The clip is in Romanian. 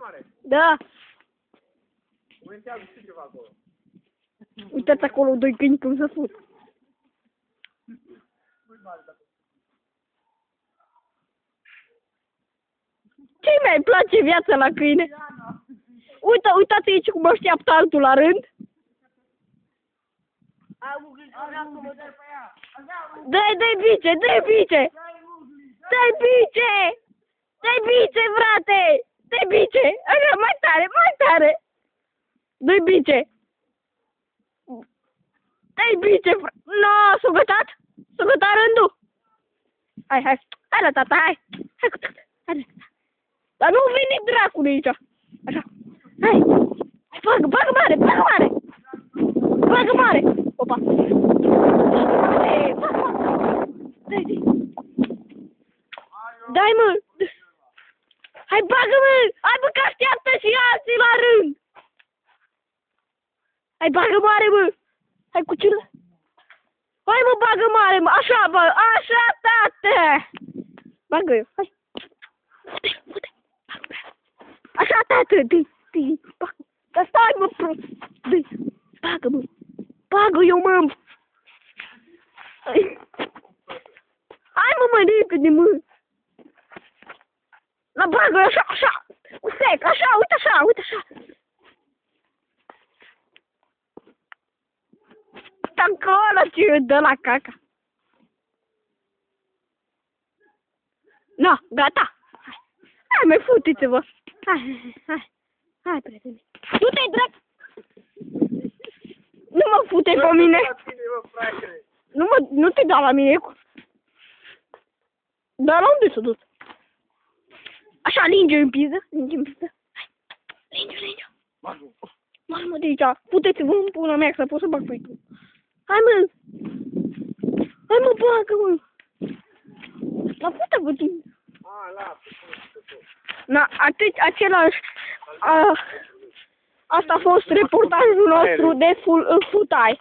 mare. Da. Comentează și ceva acolo. Uitați acolo doi câini cum se fut. Ce-i mai place viața la câine? Uitați aici cum așteaptă altul la rând. Dă-i bice, dă-i bice! Dă-i bice! Dă-i bice, frate! Dă-i bice! Așa, mai tare, mai tare! Dă-i bice! Dă-i bice, frate! No, s-a gătat? S-a gătat rândul? Hai, hai! Hai la tata, hai! Hai cu tata! Hai la tata! Dar nu veni dracului aici! Așa! Hai! Bagă, bagă mare, bagă mare! Bagă mare! Opa! Dai, dai, mă! Hai, bagă-mă! Hai, mă, că așteaptă și alții la rând! Hai, bagă mare, mă! Hai, cu cine? Hai, mă, bagă mare, mă! Așa, bă! Așa, tată! Bagă eu, hai! Pute, bagă, așa, tată! Dă-i, bagă! Dar stai, mă, dă-i! Bagă, mă! Bagă eu, mă! Hai, mă, repede, mă! La bagă, așa, așa! Sec, așa, uite așa, uite așa! Dacă ăla ce dă la caca! No, gata! Hai, mai fute-te-vă! Hai, prieteni! Du-te-i, drac! Nu mă fute pe mine! Nu te da la mine! Dar la unde s-a dus? Așa, linge în piză, linge în piză. Hai, linge. Mamă, de aici, puteți-vă în pula mea să pot să bag pe tu. Hai, mă! Hai, mă, bagă-mă! La pută-vă tine! Na, același... Asta a fost reportajul nostru de futai.